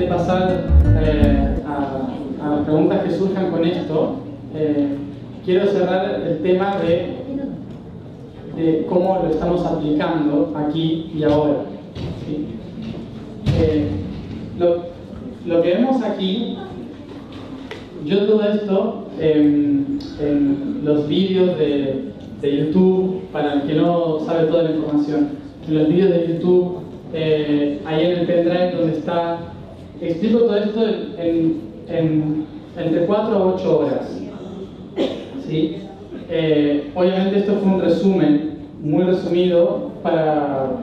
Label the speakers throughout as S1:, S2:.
S1: pasar a las preguntas que surjan con esto, quiero cerrar el tema de cómo lo estamos aplicando aquí y ahora, ¿sí? Lo que vemos aquí, yo todo esto en los vídeos de YouTube, para el que no sabe toda la información, en los vídeos de YouTube, ahí en el pendrive donde está, explico todo esto entre 4 a 8 horas, ¿sí? Obviamente esto fue un resumen muy resumido para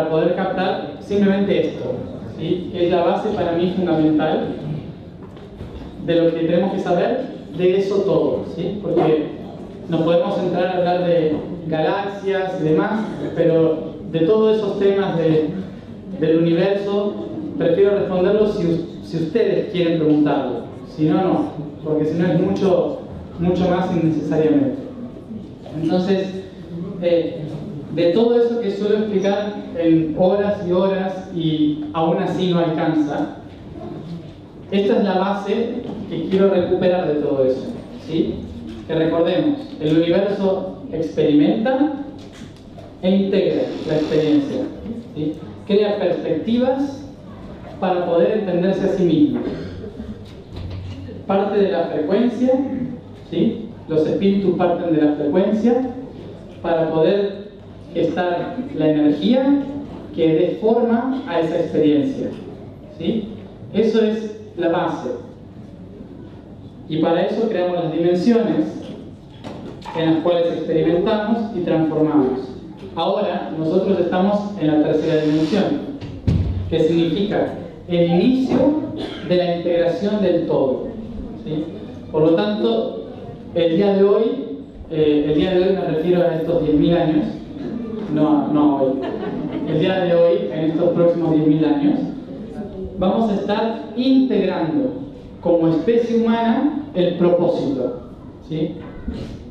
S1: poder captar simplemente esto, ¿sí? Que es la base para mí fundamental de lo que tenemos que saber de eso todo, ¿sí? Porque nos podemos entrar a hablar de galaxias y demás, pero de todos esos temas del universo prefiero responderlos si ustedes quieren preguntarlo, si no, no, porque si no es mucho más innecesariamente. Entonces, de todo eso que suelo explicar en horas y horas y aún así no alcanza, esta es la base que quiero recuperar de todo eso, ¿sí? Que recordemos, el universo experimenta e integra la experiencia, ¿sí? Crea perspectivas para poder entenderse a sí mismo. Parte de la frecuencia, ¿sí? Los espíritus parten de la frecuencia para poder gestar la energía que dé forma a esa experiencia, ¿sí? Eso es la base. Y para eso creamos las dimensiones en las cuales experimentamos y transformamos. Ahora nosotros estamos en la tercera dimensión, que significa el inicio de la integración del todo, ¿sí? Por lo tanto, el día de hoy me refiero a estos 10.000 años, no hoy, el día de hoy, en estos próximos 10.000 años, vamos a estar integrando como especie humana el propósito, ¿sí?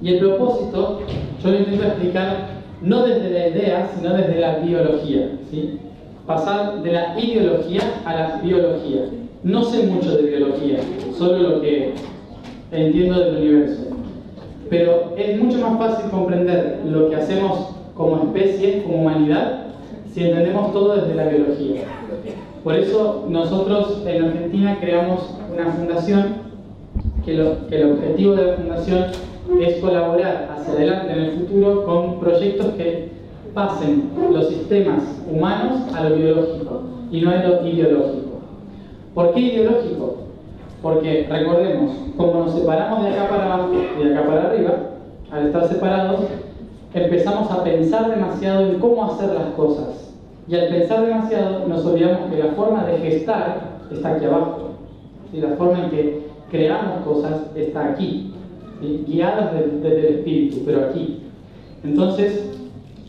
S1: Y el propósito, yo lo intento explicar no desde la idea, sino desde la biología, ¿sí? Pasar de la ideología a la biología. No sé mucho de biología, solo lo que entiendo del universo. Pero es mucho más fácil comprender lo que hacemos como especie, como humanidad, si entendemos todo desde la biología. Por eso nosotros en Argentina creamos una fundación que el objetivo de la fundación es colaborar hacia adelante en el futuro con proyectos que pasen los sistemas humanos a lo biológico y no a lo ideológico. ¿Por qué ideológico? Porque recordemos, como nos separamos de acá para abajo y de acá para arriba, al estar separados, empezamos a pensar demasiado en cómo hacer las cosas. Y al pensar demasiado nos olvidamos que la forma de gestar está aquí abajo. ¿Sí? La forma en que creamos cosas está aquí, ¿sí? Guiadas desde el espíritu, pero aquí. Entonces,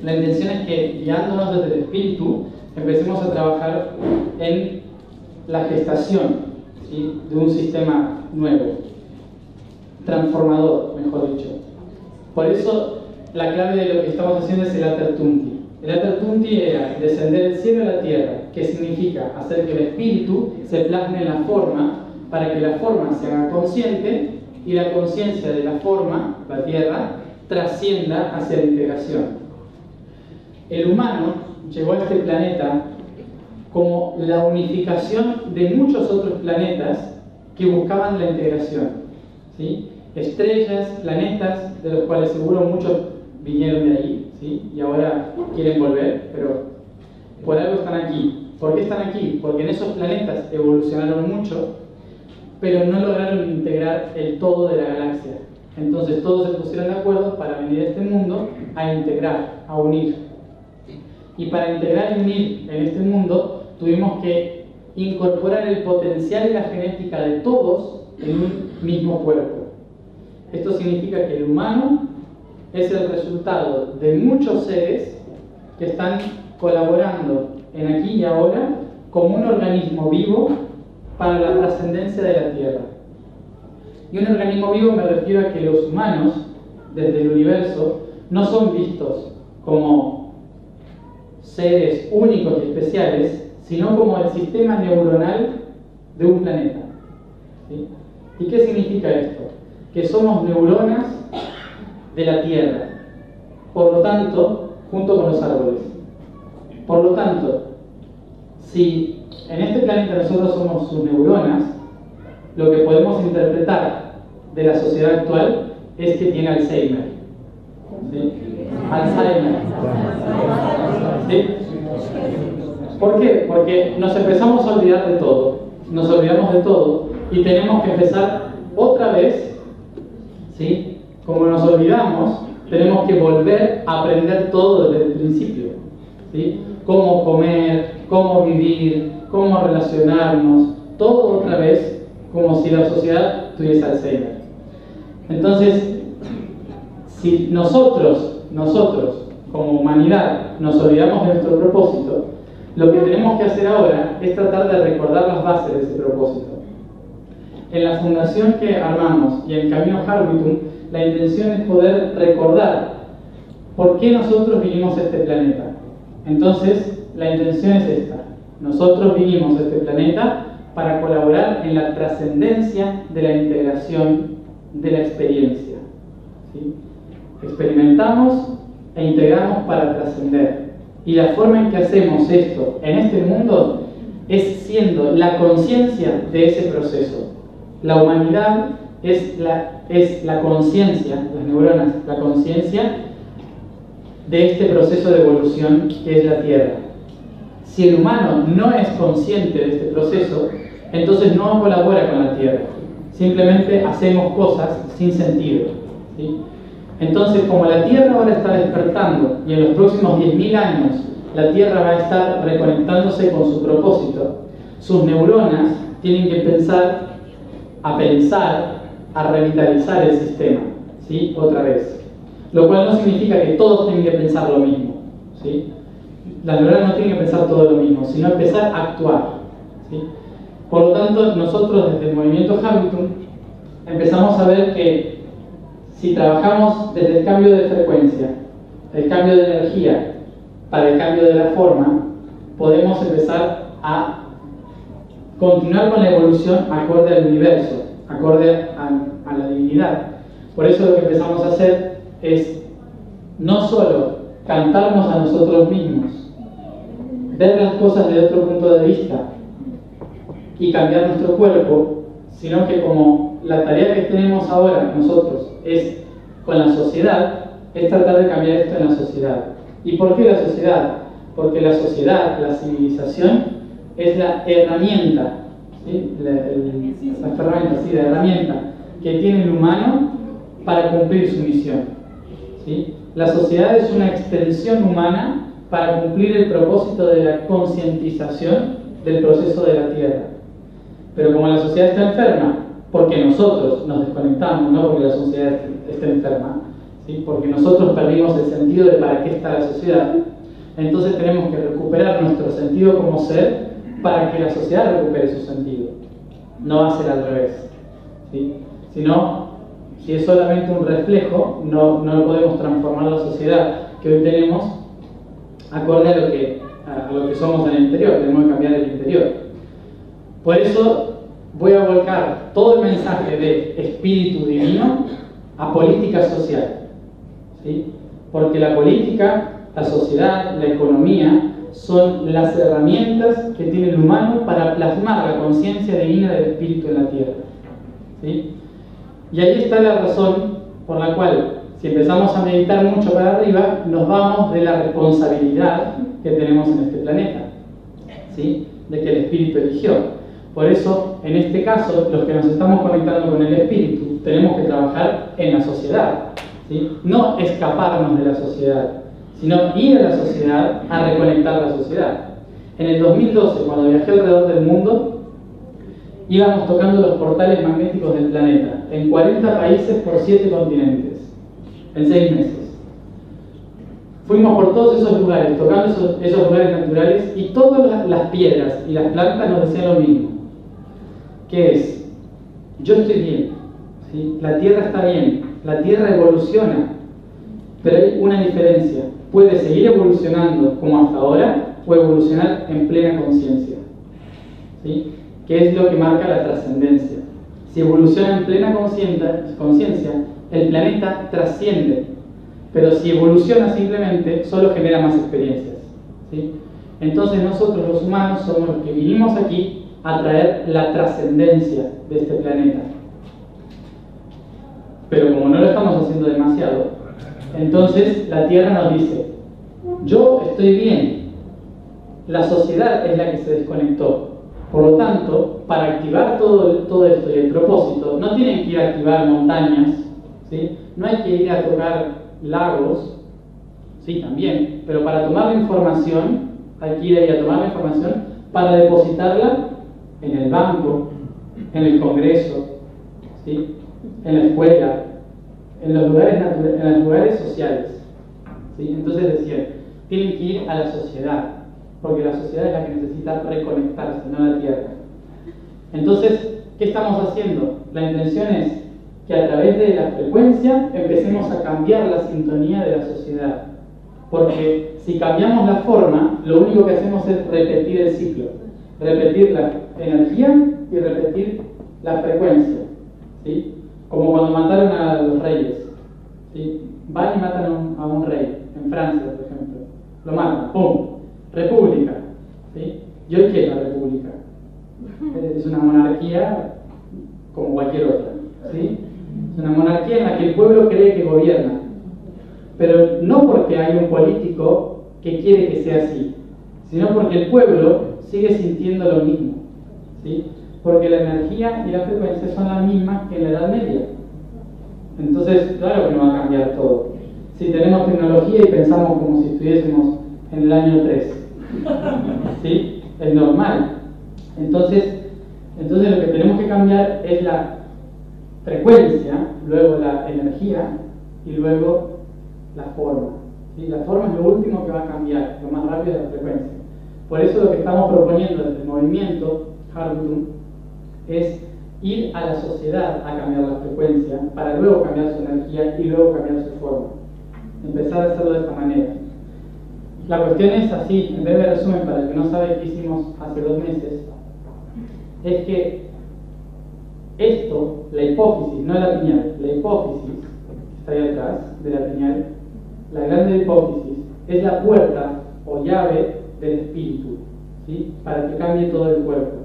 S1: la intención es que, guiándonos desde el espíritu, empecemos a trabajar en la gestación, ¿sí? De un sistema nuevo, transformador, mejor dicho. Por eso, la clave de lo que estamos haciendo es el Atertunti. El Atertunti era descender del cielo a la tierra, que significa hacer que el espíritu se plasme en la forma para que la forma se haga consciente y la conciencia de la forma, la tierra, trascienda hacia la integración. El humano llegó a este planeta como la unificación de muchos otros planetas que buscaban la integración, ¿sí? Estrellas, planetas, de los cuales seguro muchos vinieron de ahí, ¿sí? Y ahora quieren volver, pero por algo están aquí. ¿Por qué están aquí? Porque en esos planetas evolucionaron mucho, pero no lograron integrar el todo de la galaxia. Entonces todos se pusieron de acuerdo para venir a este mundo a integrar, a unir. Y para integrar y unir en este mundo tuvimos que incorporar el potencial y la genética de todos en un mismo cuerpo. Esto significa que el humano es el resultado de muchos seres que están colaborando en aquí y ahora como un organismo vivo para la trascendencia de la Tierra. Y un organismo vivo me refiero a que los humanos, desde el universo, no son vistos como seres únicos y especiales, sino como el sistema neuronal de un planeta. ¿Sí? ¿Y qué significa esto? Que somos neuronas de la Tierra, por lo tanto, junto con los árboles. Por lo tanto, si en este planeta nosotros somos sus neuronas, lo que podemos interpretar de la sociedad actual es que tiene Alzheimer. ¿Sí? Alzheimer. ¿Sí? ¿Por qué? Porque nos empezamos a olvidar de todo, nos olvidamos de todo y tenemos que empezar otra vez, ¿sí? Como nos olvidamos, tenemos que volver a aprender todo desde el principio, ¿sí? Cómo comer, cómo vivir, cómo relacionarnos, todo otra vez como si la sociedad tuviese Alzheimer. Entonces, si nosotros como humanidad nos olvidamos de nuestro propósito, lo que tenemos que hacer ahora es tratar de recordar las bases de ese propósito. En la fundación que armamos y en Camino Harbitum, la intención es poder recordar por qué nosotros vinimos a este planeta. Entonces, la intención es esta. Nosotros vinimos a este planeta para colaborar en la trascendencia de la integración de la experiencia. ¿Sí? Experimentamos e integramos para trascender. Y la forma en que hacemos esto en este mundo es siendo la conciencia de ese proceso. La humanidad es la conciencia, las neuronas, la conciencia de este proceso de evolución que es la Tierra. Si el humano no es consciente de este proceso, entonces no colabora con la Tierra. Simplemente hacemos cosas sin sentido. ¿Sí? Entonces, como la Tierra ahora está despertando y en los próximos 10.000 años la Tierra va a estar reconectándose con su propósito, sus neuronas tienen que empezar a revitalizar el sistema, ¿sí? Otra vez. Lo cual no significa que todos tienen que pensar lo mismo, ¿sí? Las neuronas no tienen que pensar todo lo mismo, sino empezar a actuar, ¿sí? Por lo tanto, nosotros desde el movimiento Harbitum empezamos a ver que si trabajamos desde el cambio de frecuencia, el cambio de energía, para el cambio de la forma, podemos empezar a continuar con la evolución acorde al universo, acorde a la divinidad. Por eso lo que empezamos a hacer es no solo cantarnos a nosotros mismos, ver las cosas de otro punto de vista y cambiar nuestro cuerpo, sino que como la tarea que tenemos ahora nosotros es con la sociedad, es tratar de cambiar esto en la sociedad. ¿Y por qué la sociedad? Porque la sociedad, la civilización, es la herramienta, ¿sí? la herramienta que tiene el humano para cumplir su misión, ¿sí? La sociedad es una extensión humana para cumplir el propósito de la concientización del proceso de la Tierra. Pero como la sociedad está enferma, porque nosotros nos desconectamos, no porque la sociedad esté enferma, ¿sí? Porque nosotros perdimos el sentido de para qué está la sociedad, entonces tenemos que recuperar nuestro sentido como ser para que la sociedad recupere su sentido. No va a ser al revés, ¿sí? Sino, si es solamente un reflejo, no podemos transformar la sociedad que hoy tenemos acorde a lo que somos en el interior. Tenemos que cambiar el interior. Por eso voy a volcar todo el mensaje de espíritu divino a política social, ¿sí? Porque la política, la sociedad, la economía son las herramientas que tiene el humano para plasmar la conciencia divina del espíritu en la Tierra, ¿sí? Y ahí está la razón por la cual, si empezamos a meditar mucho para arriba, nos vamos de la responsabilidad que tenemos en este planeta, ¿sí? De que el espíritu eligió. Por eso, en este caso, los que nos estamos conectando con el espíritu, tenemos que trabajar en la sociedad, ¿sí? No escaparnos de la sociedad, sino ir a la sociedad a reconectar la sociedad. En el 2012, cuando viajé alrededor del mundo, íbamos tocando los portales magnéticos del planeta, en 40 países por 7 continentes, en 6 meses. Fuimos por todos esos lugares, tocando esos lugares naturales, y todas las piedras y las plantas nos decían lo mismo, que es, yo estoy bien, ¿sí? La Tierra está bien, la Tierra evoluciona, pero hay una diferencia, puede seguir evolucionando como hasta ahora, o evolucionar en plena conciencia, ¿sí? que es lo que marca la trascendencia. Si evoluciona en plena conciencia, el planeta trasciende, pero si evoluciona simplemente, solo genera más experiencias, ¿sí? Entonces nosotros los humanos somos los que vinimos aquí a traer la trascendencia de este planeta. Pero como no lo estamos haciendo demasiado, entonces la Tierra nos dice: yo estoy bien, la sociedad es la que se desconectó. Por lo tanto, para activar todo esto y el propósito, no tienen que ir a activar montañas, ¿sí? No hay que ir a tocar lagos, sí, también, pero para tomar la información, hay que ir ahí a tomar la información para depositarla en el banco, en el Congreso, ¿sí? En la escuela, en los lugares sociales, ¿sí? Entonces decían, tienen que ir a la sociedad, porque la sociedad es la que necesita reconectarse, no la Tierra. Entonces, ¿qué estamos haciendo? La intención es que a través de la frecuencia empecemos a cambiar la sintonía de la sociedad. Porque si cambiamos la forma, lo único que hacemos es repetir el ciclo. Repetir la energía y repetir la frecuencia, ¿sí? Como cuando mataron a los reyes, ¿sí? Van y matan a un rey, en Francia, por ejemplo. Lo matan, ¡pum! República, ¿sí? ¿Y hoy qué es la república? Es una monarquía como cualquier otra, ¿sí? Es una monarquía en la que el pueblo cree que gobierna, pero no porque hay un político que quiere que sea así, sino porque el pueblo sigue sintiendo lo mismo, ¿sí? Porque la energía y la frecuencia son las mismas que en la Edad Media. Entonces, claro que no va a cambiar todo. Si tenemos tecnología y pensamos como si estuviésemos en el año 3, ¿sí? Es normal. Entonces lo que tenemos que cambiar es la frecuencia, luego la energía y luego la forma, ¿sí? La forma es lo último que va a cambiar, lo más rápido es la frecuencia. Por eso lo que estamos proponiendo desde el movimiento Harbutum es ir a la sociedad a cambiar la frecuencia para luego cambiar su energía y luego cambiar su forma. Empezar a hacerlo de esta manera. La cuestión es así, en breve resumen para el que no sabe qué hicimos hace 2 meses, es que esto, la hipófisis, no la pineal, la hipófisis, que está ahí atrás de la pineal, la grande hipófisis, es la puerta o llave del espíritu, ¿sí? Para que cambie todo el cuerpo.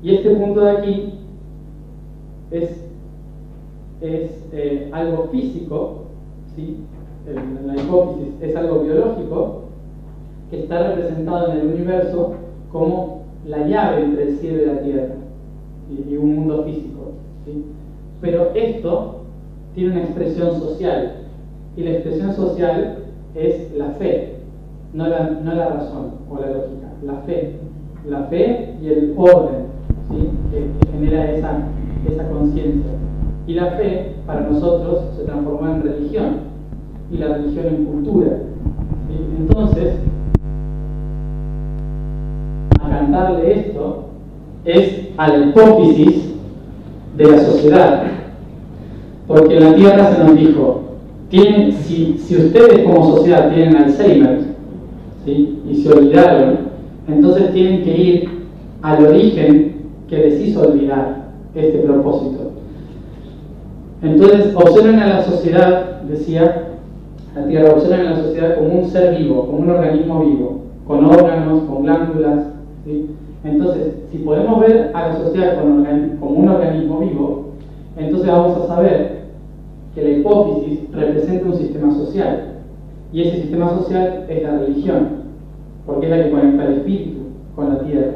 S1: Y este punto de aquí es algo físico, ¿sí? La hipófisis es algo biológico que está representado en el universo como la llave entre el cielo y la tierra y un mundo físico, ¿sí? Pero esto tiene una expresión social y la expresión social es la fe, no la razón o la lógica, la fe y el orden, ¿sí? que genera esa conciencia. Y la fe para nosotros se transformó en religión y la religión en cultura, ¿sí? Entonces, a cantarle esto es a la hipófisis de la sociedad, porque en la Tierra se nos dijo, si ustedes como sociedad tienen Alzheimer, ¿sí? Y se olvidaron, entonces tienen que ir al origen que les hizo olvidar este propósito. Entonces observen a la sociedad, decía la Tierra, observen a la sociedad como un ser vivo, como un organismo vivo, con órganos, con glándulas, ¿sí? Entonces, si podemos ver a la sociedad como un organismo vivo, entonces vamos a saber que la hipófisis representa un sistema social, y ese sistema social es la religión, porque es la que conecta el espíritu con la tierra,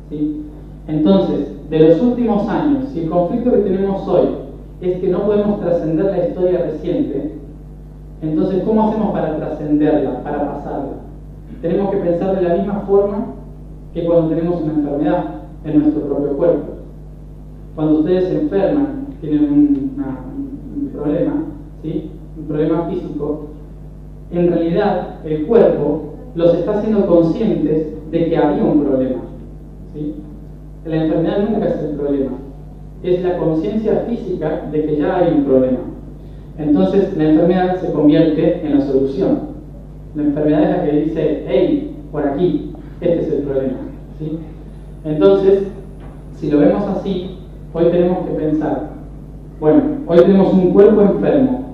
S1: ¿sí? Entonces, de los últimos años, si el conflicto que tenemos hoy es que no podemos trascender la historia reciente, entonces, ¿cómo hacemos para trascenderla, para pasarla? Tenemos que pensar de la misma forma que cuando tenemos una enfermedad en nuestro propio cuerpo. Cuando ustedes se enferman, tienen un problema, ¿sí? Un problema físico, en realidad el cuerpo los está haciendo conscientes de que había un problema, ¿sí? La enfermedad nunca es el problema, es la conciencia física de que ya hay un problema. Entonces la enfermedad se convierte en la solución. La enfermedad es la que dice, hey, por aquí, este es el problema, ¿sí? Entonces, Si lo vemos así, hoy tenemos que pensar, bueno, hoy tenemos un cuerpo enfermo,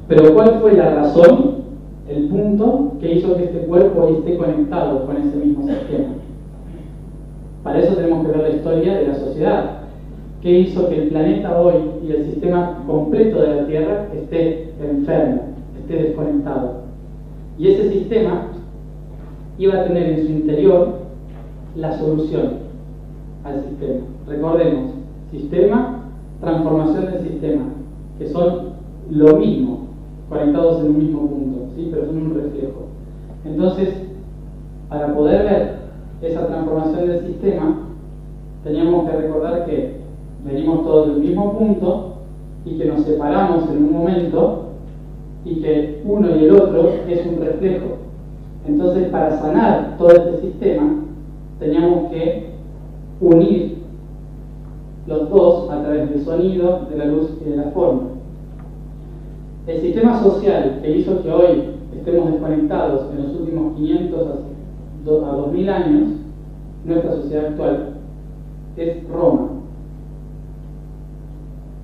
S1: pero ¿cuál fue la razón, el punto que hizo que este cuerpo esté conectado con ese mismo sistema? Para eso tenemos que ver la historia de la sociedad. ¿Qué hizo que el planeta hoy y el sistema completo de la Tierra esté enfermo, esté desconectado? Y ese sistema iba a tener en su interior la solución al sistema. Recordemos, sistema, transformación del sistema, que son lo mismo, conectados en un mismo punto, ¿sí? Pero son un reflejo. Entonces, para poder ver esa transformación del sistema, teníamos que recordar que venimos todos del mismo punto y que nos separamos en un momento y que uno y el otro es un reflejo. Entonces, para sanar todo este sistema, teníamos que unir los dos a través del sonido, de la luz y de la forma. El sistema social que hizo que hoy estemos desconectados en los últimos 500 a 2000 años, nuestra sociedad actual, es Roma.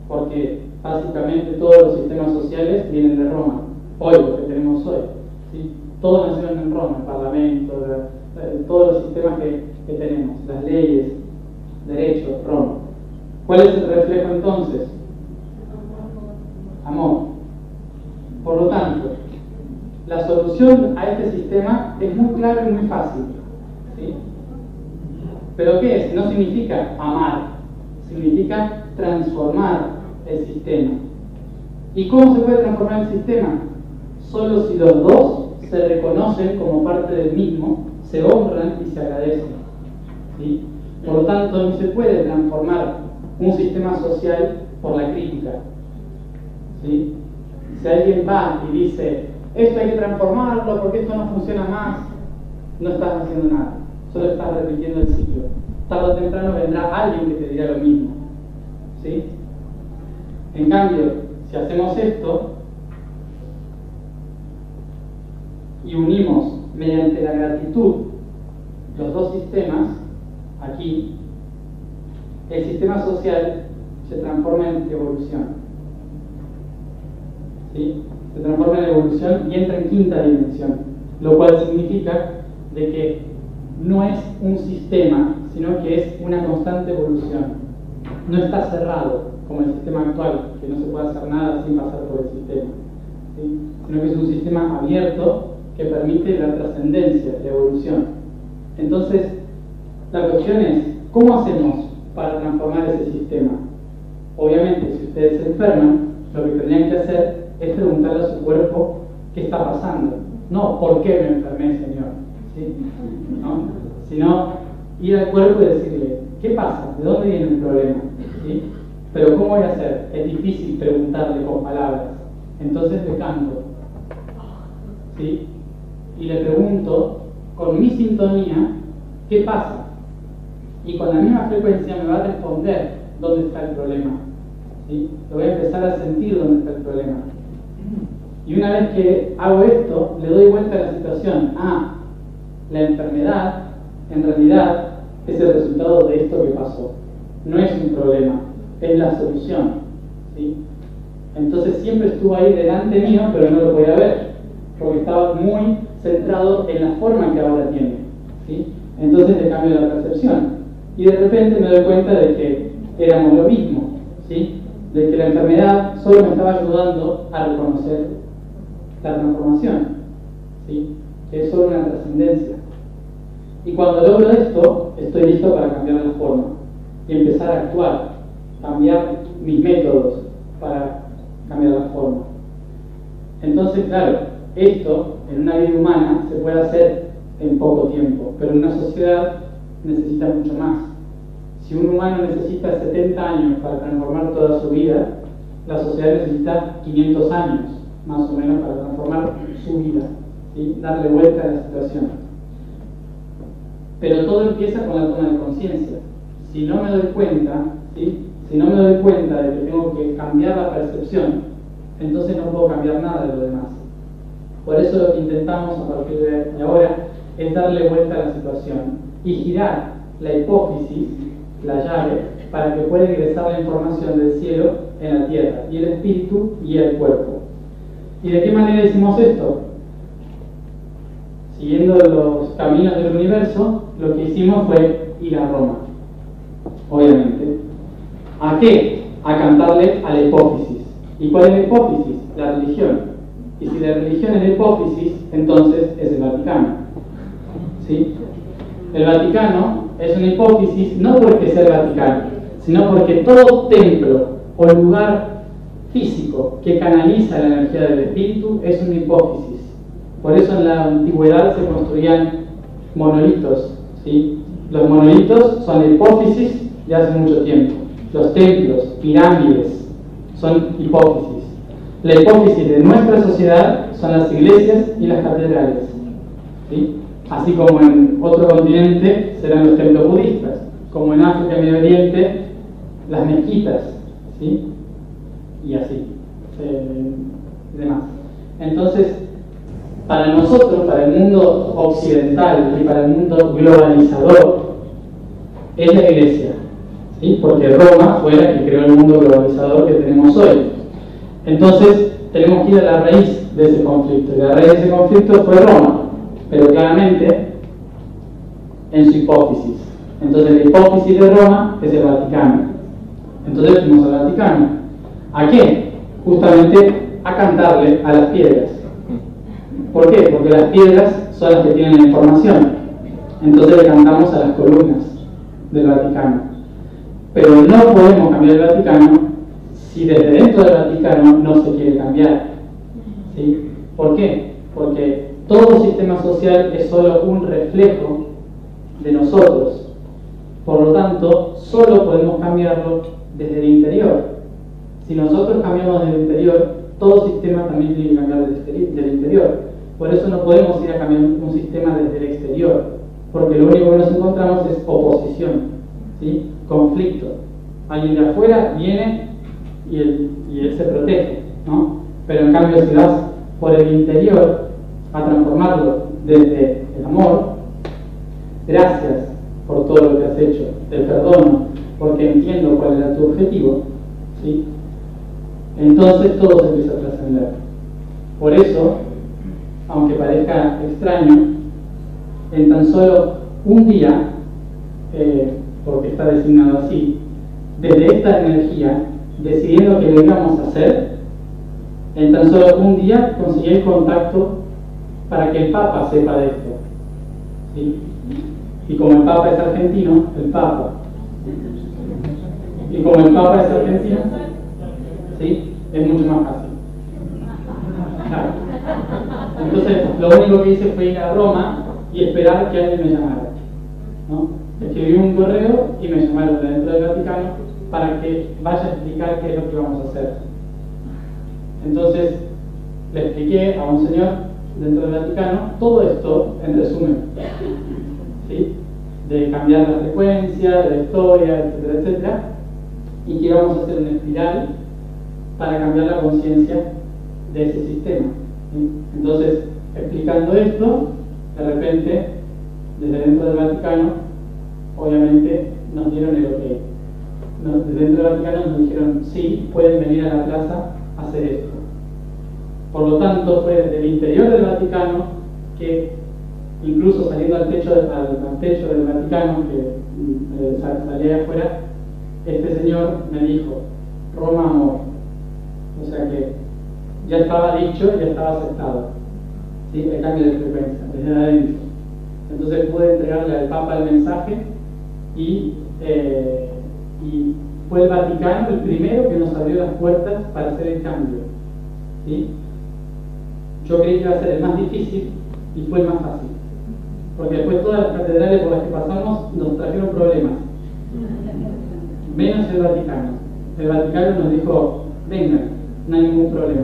S1: Porque básicamente todos los sistemas sociales vienen de Roma, hoy, lo que tenemos hoy, ¿sí? Todos nacieron en Roma, el parlamento, todos los sistemas que tenemos, las leyes, derechos, Roma. ¿Cuál es el reflejo entonces? Amor. Por lo tanto, la solución a este sistema es muy clara y muy fácil, ¿sí? ¿Pero qué es? No significa amar, significa transformar el sistema. ¿Y cómo se puede transformar el sistema? Solo si los dos se reconocen como parte del mismo, se honran y se agradecen, ¿sí? Por lo tanto, no se puede transformar un sistema social por la crítica, ¿sí? Si alguien va y dice, esto hay que transformarlo porque esto no funciona más, no estás haciendo nada, solo estás repitiendo el ciclo. Tarde o temprano vendrá alguien que te dirá lo mismo, ¿sí? En cambio, si hacemos esto y unimos mediante la gratitud los dos sistemas, aquí, el sistema social se transforma en evolución. ¿Sí? Se transforma en evolución y entra en quinta dimensión, lo cual significa de que no es un sistema, sino que es una constante evolución. No está cerrado como el sistema actual, que no se puede hacer nada sin pasar por el sistema, ¿sí? Sino que es un sistema abierto que permite la trascendencia, la evolución. Entonces, la cuestión es, ¿cómo hacemos para transformar ese sistema? Obviamente, si ustedes se enferman, lo que tendrían que hacer es preguntarle a su cuerpo qué está pasando. No, ¿por qué me enfermé, Señor? ¿Sí? ¿No? Sino ir al cuerpo y decirle, ¿qué pasa? ¿De dónde viene el problema? ¿Sí? Pero ¿cómo voy a hacer? Es difícil preguntarle con palabras. Entonces le canto, ¿sí? Y le pregunto, con mi sintonía, ¿qué pasa? Y con la misma frecuencia me va a responder dónde está el problema, ¿sí? Lo voy a empezar a sentir dónde está el problema. Y una vez que hago esto, le doy vuelta a la situación. Ah, la enfermedad, en realidad, es el resultado de esto que pasó. No es un problema, es la solución, ¿sí? Entonces siempre estuvo ahí delante mío, pero no lo podía ver, porque estaba muy centrado en la forma que ahora tiene, ¿sí? Entonces le cambio la percepción. Y de repente me doy cuenta de que éramos lo mismo, ¿sí? De que la enfermedad solo me estaba ayudando a reconocer la transformación, ¿sí? Que es solo una trascendencia. Y cuando logro esto, estoy listo para cambiar la forma y empezar a actuar, cambiar mis métodos para cambiar la forma. Entonces, claro, esto en una vida humana se puede hacer en poco tiempo, pero en una sociedad necesita mucho más. Si un humano necesita 70 años para transformar toda su vida, la sociedad necesita 500 años, más o menos, para transformar su vida, ¿sí? Darle vuelta a la situación. Pero todo empieza con la toma de conciencia. Si no me doy cuenta, ¿sí? Si no me doy cuenta de que tengo que cambiar la percepción, entonces no puedo cambiar nada de lo demás. Por eso lo que intentamos a partir de ahora es darle vuelta a la situación y girar la hipófisis la llave, para que pueda ingresar la información del cielo en la tierra, y el espíritu guía el cuerpo. ¿Y de qué manera hicimos esto? Siguiendo los caminos del universo, lo que hicimos fue ir a Roma, obviamente. ¿A qué? A cantarle a la hipófisis. ¿Y cuál es la hipófisis? La religión. Y si la religión es la hipófisis, entonces es el Vaticano. ¿Sí? El Vaticano es una hipófisis no porque sea el Vaticano, sino porque todo templo o lugar físico que canaliza la energía del espíritu es una hipófisis. Por eso en la antigüedad se construían monolitos, ¿sí? Los monolitos son la hipófisis de hace mucho tiempo. Los templos, pirámides, son hipófisis. La hipófisis de nuestra sociedad son las iglesias y las catedrales, ¿sí? Así como en otro continente serán los templos budistas, como en África y Medio Oriente las mezquitas, ¿sí? Y así, demás. Entonces, para nosotros, para el mundo occidental y para el mundo globalizador, es la iglesia, ¿sí? Porque Roma fue la que creó el mundo globalizador que tenemos hoy. Entonces, tenemos que ir a la raíz de ese conflicto, y la raíz de ese conflicto fue Roma, pero claramente en su hipófisis. Entonces, la hipófisis de Roma es el Vaticano. Entonces, fuimos al Vaticano. ¿A qué? Justamente a cantarle a las piedras. ¿Por qué? Porque las piedras son las que tienen la información. Entonces le cantamos a las columnas del Vaticano. Pero no podemos cambiar el Vaticano si desde dentro del Vaticano no se quiere cambiar. ¿Sí? ¿Por qué? Porque todo sistema social es solo un reflejo de nosotros. Por lo tanto, solo podemos cambiarlo desde el interior. Si nosotros cambiamos desde el interior, todo sistema también tiene que cambiar del interior. Por eso no podemos ir a cambiar un sistema desde el exterior, porque lo único que nos encontramos es oposición, ¿sí? Conflicto. Alguien de afuera viene y él se protege, ¿no? Pero en cambio, si vas por el interior a transformarlo desde el amor, gracias por todo lo que has hecho, te perdono porque entiendo cuál era tu objetivo, ¿sí? Entonces todo se empieza a trascender. Por eso, aunque parezca extraño, en tan solo un día, porque está designado así, desde esta energía, decidiendo que lo íbamos a hacer, en tan solo un día conseguí el contacto para que el Papa sepa de esto, ¿sí? Y como el Papa es argentino, ¿sí? Es mucho más fácil. Claro. Entonces, lo único que hice fue ir a Roma y esperar que alguien me llamara, ¿no? Escribí un correo y me llamaron de dentro del Vaticano para que vaya a explicar qué es lo que vamos a hacer. Entonces, le expliqué a un señor dentro del Vaticano todo esto en resumen, ¿sí? De cambiar la frecuencia, de la historia, etcétera, etcétera, y que íbamos a hacer una espiral para cambiar la conciencia de ese sistema, ¿sí? Entonces, explicando esto, de repente, desde dentro del Vaticano, obviamente nos dieron el ok. Desde dentro del Vaticano nos dijeron, sí, pueden venir a la plaza a hacer esto. Por lo tanto, fue desde el interior del Vaticano que, incluso saliendo al techo del Vaticano, que salía de afuera, este señor me dijo, Roma amor. O sea que ya estaba dicho, ya estaba aceptado, ¿sí? El cambio de frecuencia, desde adentro. Entonces pude entregarle al Papa el mensaje y fue el Vaticano el primero que nos abrió las puertas para hacer el cambio, ¿sí? Yo creí que iba a ser el más difícil y fue el más fácil, porque después todas las catedrales por las que pasamos nos trajeron problemas, menos el Vaticano. El Vaticano nos dijo, vengan, no hay ningún problema.